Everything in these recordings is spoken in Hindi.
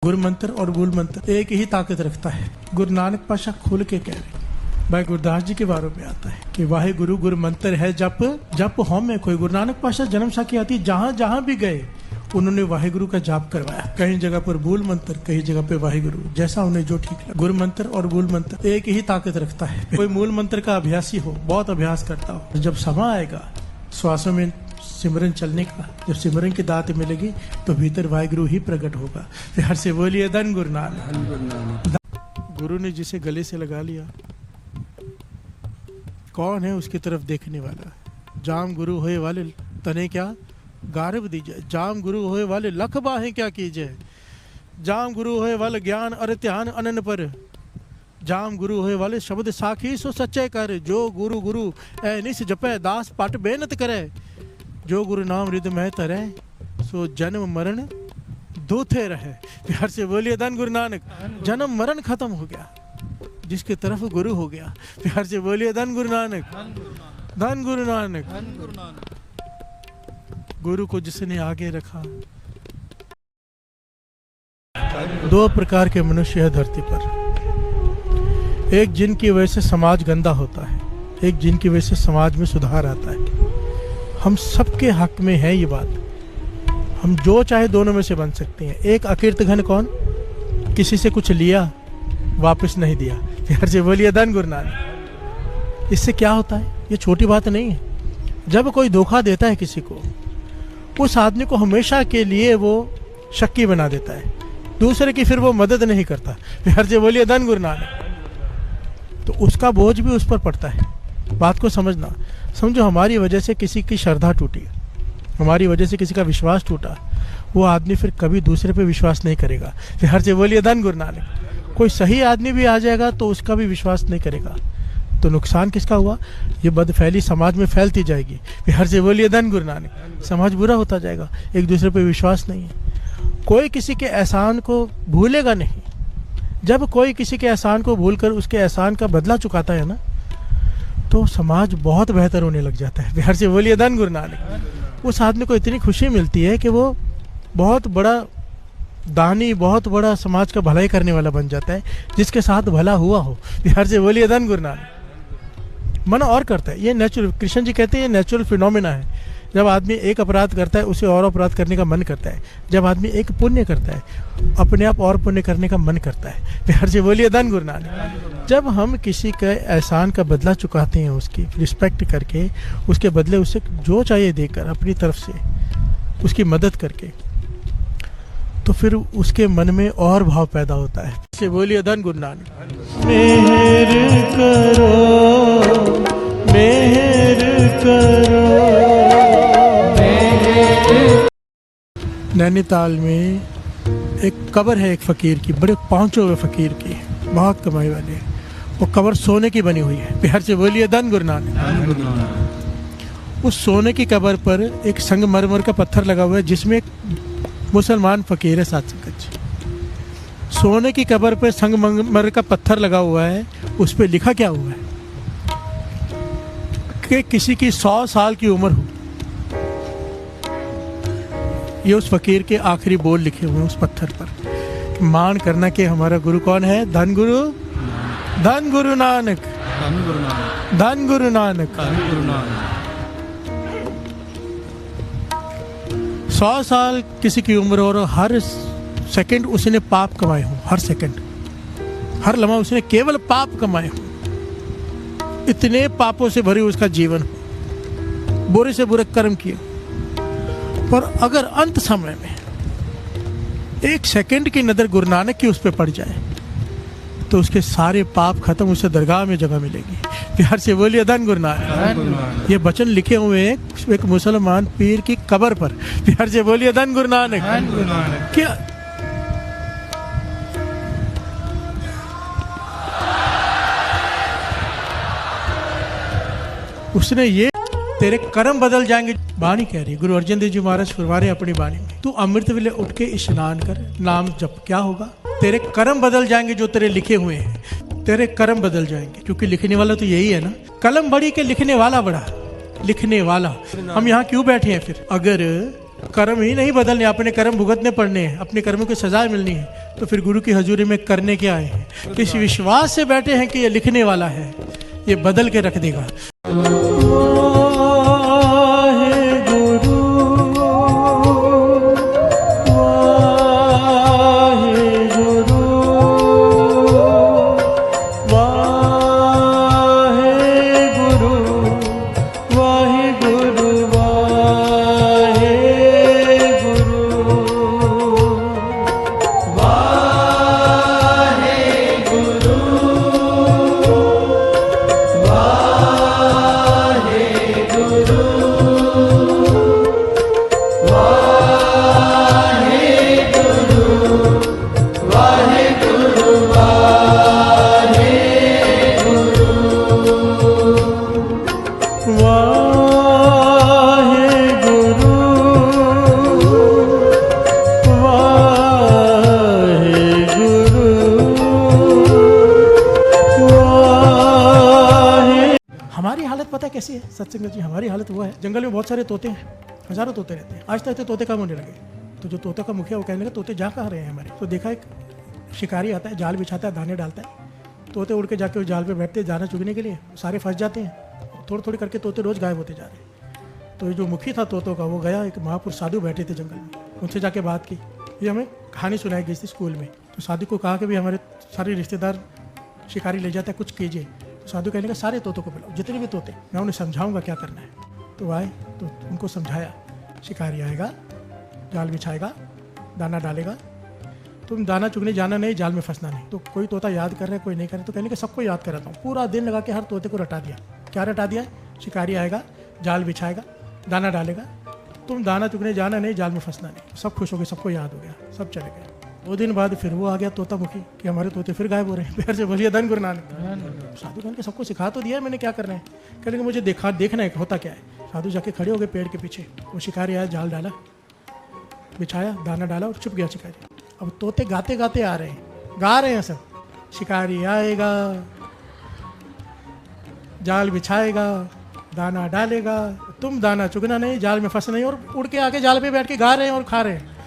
गुरु मंत्र और मूल मंत्र एक ही ताकत रखता है। गुरु नानक पाशा खुल के कह रहे भाई गुरदास जी के बारे में आता है कि वाहे गुरु गुरु मंत्र है जप जप होम में कोई। गुरु नानक पाशा जन्म साखी आती जहां जहां भी गए उन्होंने वाहे गुरु का जाप करवाया। कहीं जगह पर मूल मंत्र, कहीं जगह पे वाहे गुरु, जैसा उन्हें जो ठीक लगा। गुरु मंत्र और मूल मंत्र एक ही ताकत रखता है। कोई मूल मंत्र का अभ्यासी हो, बहुत अभ्यास करता हो, जब समय आएगा श्वासों में सिमरन चलने का, जब सिमरन की दात मिलेगी तो भीतर वाहिगुरु ही प्रकट होगा। फिर हर से बोलिए धन गुरु नानक। गुरु ने जिसे गले से लगा लिया, कौन है उसकी तरफ देखने वाला? जाम गुरु होए वाले तने क्या गारब दीजिए, जाम गुरु होए वाले लख बाहें क्या कीजिए, जाम गुरु होए वाले ज्ञान अर ध्यान अनन पर, जाम गुरु होए वाले शब्द साखी सो सच्चे कर, जो गुरु गुरु ऐ निस जपे दास पट बेनत करे, जो गुरु नाम हृदय में तरे सो जन्म मरण दूथे रहे। प्यार से बोलिए धन गुरु नानक। जन्म मरण खत्म हो गया जिसके तरफ गुरु हो गया। प्यार से बोलिए धन गुरु नानक, धन गुरु नानक। गुरु को जिसने आगे रखा। दो प्रकार के मनुष्य है धरती पर, एक जिनकी वजह से समाज गंदा होता है, एक जिनकी वजह से समाज में सुधार आता है। हम सबके हक में है ये बात, हम जो चाहे दोनों में से बन सकते हैं। एक अकीर्त घन कौन? किसी से कुछ लिया वापस नहीं दिया। प्यार से बोलिए धन गुरु नानक। इससे क्या होता है? ये छोटी बात नहीं है। जब कोई धोखा देता है किसी को, उस आदमी को हमेशा के लिए वो शक्की बना देता है, दूसरे की फिर वो मदद नहीं करता। प्यार से बोलिए धन गुरु नानक। तो उसका बोझ भी उस पर पड़ता है। बात को समझना। समझो हमारी वजह से किसी की श्रद्धा टूटी, हमारी वजह से किसी का विश्वास टूटा, वो आदमी फिर कभी दूसरे पे विश्वास नहीं करेगा। फिर हर से बोलिए धन गुरु नानक। कोई सही आदमी भी आ जाएगा तो उसका भी विश्वास नहीं करेगा, तो नुकसान किसका हुआ? ये बदफैली समाज में फैलती जाएगी। फिर हर से बोलिए धन गुरु नानक। समाज बुरा होता जाएगा, एक दूसरे पे विश्वास नहीं है। कोई किसी के एहसान को भूलेगा नहीं। जब कोई किसी के एहसान को भूलकर उसके एहसान का बदला चुकाता है ना, तो समाज बहुत बेहतर होने लग जाता है। बिहार से बोलिए धन गुरु नानक। उस आदमी को इतनी खुशी मिलती है कि वो बहुत बड़ा दानी, बहुत बड़ा समाज का भलाई करने वाला बन जाता है, जिसके साथ भला हुआ हो। बिहार से बोलिए धन गुरु नानक। मन और करता है, ये नेचुरल, कृष्ण जी कहते हैं ये नेचुरल फिनोमेना है। जब आदमी एक अपराध करता है उसे और अपराध करने का मन करता है, जब आदमी एक पुण्य करता है अपने आप और पुण्य करने का मन करता है। प्यार से बोलिए धन गुरु नानक। जब हम किसी के एहसान का बदला चुकाते हैं, उसकी रिस्पेक्ट करके, उसके बदले उसे जो चाहिए देकर, अपनी तरफ से उसकी मदद करके, तो फिर उसके मन में और भाव पैदा होता है। से बोलिए धन गुरु नानक। मेहर करो, मेहर करो। नैनीताल में एक कब्र है एक फकीर की, बड़े पहुंचे हुए फकीर की, बहुत कमाई वाले। वो कब्र सोने की बनी हुई है। प्यार से बोलिए धन गुरु नानक। उस सोने की कब्र पर एक संगमरमर का पत्थर लगा हुआ है, जिसमें एक मुसलमान फकीर है। साथ संगत, सोने की कब्र पर संगमरमर का पत्थर लगा हुआ है, उस पर लिखा क्या हुआ है कि किसी की 100 साल की उम्र हो। ये उस फकीर के आखिरी बोल लिखे हुए हैं उस पत्थर पर। मान करना कि हमारा गुरु कौन है? धन गुरु, धन गुरु नानक, धन गुरु नानक, धन गुरु नानक, धन गुरु नानक। 100 साल किसी की उम्र और हर सेकंड उसने पाप कमाए हो, हर सेकंड, हर लम्हा उसने केवल पाप कमाए हो। इतने पापों से भरी उसका जीवन हो, बुरे से बुरे कर्म किए। पर अगर अंत समय में 1 सेकंड की नजर गुरु नानक की उस पर पड़ जाए तो उसके सारे पाप खत्म, उसे दरगाह में जगह मिलेगी। प्यार से बोलिए धन गुरु नानक। ये वचन लिखे हुए हैं एक मुसलमान पीर की कब्र पर। प्यार से बोलिए धन गुरु नानक। क्या उसने ये तेरे कर्म बदल जाएंगे। बाणी कह रही, गुरु अर्जन देव जी महाराज फरमा रहे अपनी बाणी में, तू अमृत वेले उठ के स्नान कर, नाम जप। क्या होगा? तेरे कर्म बदल जाएंगे, जो तेरे लिखे हुए हैं तेरे कर्म बदल जाएंगे। क्योंकि लिखने वाला तो यही है ना, कलम बड़ी के लिखने वाला बड़ा। लिखने वाला हम यहाँ क्यों बैठे हैं? फिर अगर कर्म ही नहीं बदलने, अपने कर्म भुगतने पड़ने हैं, अपने कर्मों की सजा मिलनी है। तो फिर गुरु की हजूरी में करने क्या आए हैं? किस विश्वास से बैठे हैं कि ये लिखने वाला है, ये बदल के रख देगा। हमारी हालत पता है कैसी है सत्संग जी? हमारी हालत वो है, जंगल में बहुत सारे तोते हैं, हजारों तोते रहते हैं। आज तक तोते कम होने लगे, तो जो तोता का मुखिया वो कहने लगा तोते जा कहाँ रहे हैं हमारे। तो देखा एक शिकारी आता है, जाल बिछाता है, दाने डालता है, तोते उड़ के जाके उस जाल पे बैठते हैं दाना चुगने के लिए, सारे फंस जाते हैं। थोड़ी थोड़ी करके तोते रोज गायब होते जा रहे हैं। तो जो मुखी था तोतों का, वो गया, एक महापुरुष साधु बैठे थे जंगल में, उनसे जाके बात की। ये हमें कहानी सुनाई गई थी स्कूल में। तो साधु को कहा कि भी हमारे सारे रिश्तेदार शिकारी ले जाता है, कुछ कीजिए। तो साधु कहने का सारे तोतों को बुलाओ, जितने भी तोते, मैं उन्हें समझाऊंगा क्या करना है। तो आए, तो उनको समझाया, शिकारी आएगा, जाल बिछाएगा, दाना डालेगा, तुम दाना चुगने जाना नहीं, जाल में फंसना नहीं। तो कोई तोता याद कर रहा है, कोई नहीं कर रहा, तो कहने के सबको याद कराता हूँ। पूरा दिन लगा के हर तोते को रटा दिया। क्या रटा दिया? शिकारी आएगा, जाल बिछाएगा, दाना डालेगा, तुम दाना चुगने जाना नहीं, जाल में फंसना नहीं। सब खुश हो गए, सबको याद हो गया, सब चले गए। 2 दिन बाद फिर वो आ गया तोता मुखी कि हमारे तोते फिर गायब हो रहे हैं। पैर से बोलिए धन गुरु नानक। साधु कहने के सबको सिखा तो दिया है मैंने, क्या करना है? कहने के मुझे देखना है होता क्या है। साधु जाके खड़े हो गए पेड़ के पीछे, वो शिकारी आया, जाल डाला, बिछाया, दाना डाला और छुप गया शिकारी। अब तोते गाते गाते आ रहे हैं, गा रहे हैं सब, शिकारी आएगा, जाल बिछाएगा, दाना डालेगा, तुम दाना चुगना नहीं, जाल में फंसना नहीं, और उड़ के आके जाल पे बैठ के गा रहे हैं और खा रहे हैं।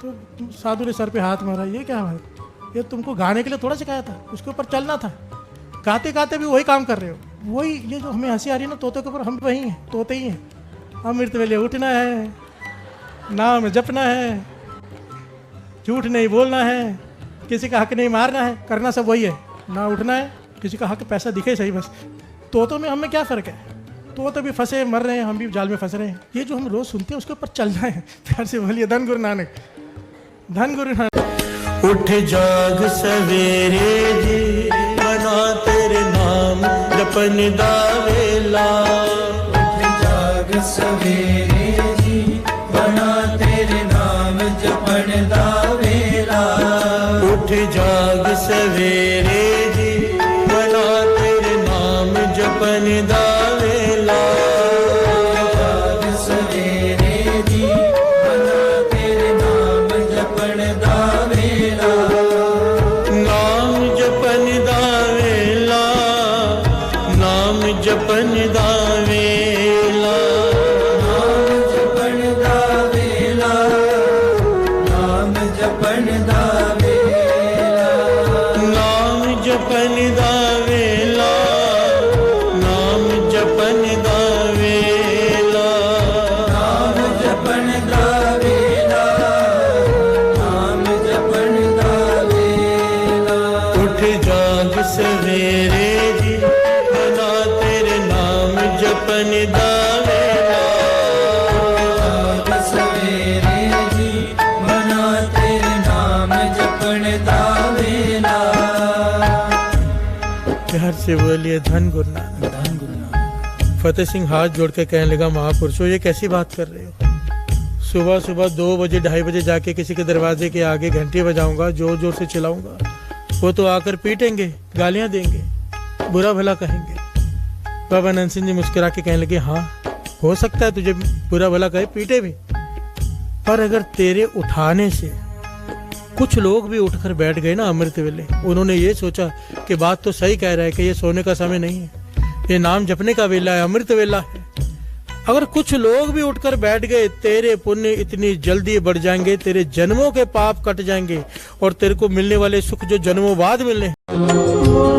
तो साधु ने सर पे हाथ मारा, ये क्या है? ये तुमको गाने के लिए थोड़ा सिखाया था, उसके ऊपर चलना था। गाते गाते भी वही काम कर रहे हो, वही। ये जो हमें हंसी आ रही है ना तोते के ऊपर, हम वही हैं, तोते ही हैं। अमृत वेले उठना है, नाम जपना है, झूठ नहीं बोलना है, किसी का हक नहीं मारना है, करना सब वही है। ना उठना है, किसी का हक पैसा दिखे सही बस। तोतों में हमें क्या फ़र्क है? तोते भी फंसे मर रहे हैं, हम भी जाल में फंस रहे हैं। ये जो हम रोज़ सुनते हैं उसके ऊपर चलना है। प्यार से बोलिए धन गुरु नानक, धन गुरु नानक। उठ जाग सवेरे जी, बना तेरे नाम जपन दा वेला। उठ जाग सवेरे जी, बना तेरे नाम जपन दा वेला। उठ जाग सवेरे जी, बना तेरे नाम जपन दा वेला। जाग सवेरे जी, बना तेरे नाम जपन दा वेला। नाम जपन दा वेला, नाम जपन दा वेला। नाम जपन दा वेला, नाम जपन दा वेला। नाम जपन दा वेला, नाम जपन दा वेला। नाम जपन दा वेला, नाम जपन दा वेला। उठ जाग सवेरे जी, बना तेरे नाम जपन दा वेला। जाग सवेरे जी, बना तेरे नाम जपन दा वेला। प्यार से बोलिए धन गुरु नानक, धन गुरु नानक। फतेह सिंह हाथ जोड़ के कहने लगा, महापुरुषों ये कैसी बात कर रहे हो? सुबह सुबह 2 बजे 2:30 बजे जाके किसी के दरवाजे के आगे घंटी बजाऊंगा, जोर जोर से चिल्लाऊंगा, वो तो आकर पीटेंगे, गालियां देंगे, बुरा भला कहेंगे। बाबा नंद सिंह जी मुस्कुरा के कहने लगे, हाँ हो सकता है तुझे बुरा भला कहे, पीटे भी, पर अगर तेरे उठाने से कुछ लोग भी उठकर बैठ गए ना अमृत वेले, उन्होंने ये सोचा कि बात तो सही कह रहा है कि ये सोने का समय नहीं है, ये नाम जपने का वेला है, अमृत वेला है, अगर कुछ लोग भी उठकर बैठ गए, तेरे पुण्य इतनी जल्दी बढ़ जाएंगे, तेरे जन्मों के पाप कट जाएंगे और तेरे को मिलने वाले सुख जो जन्मों बाद मिलने हैं।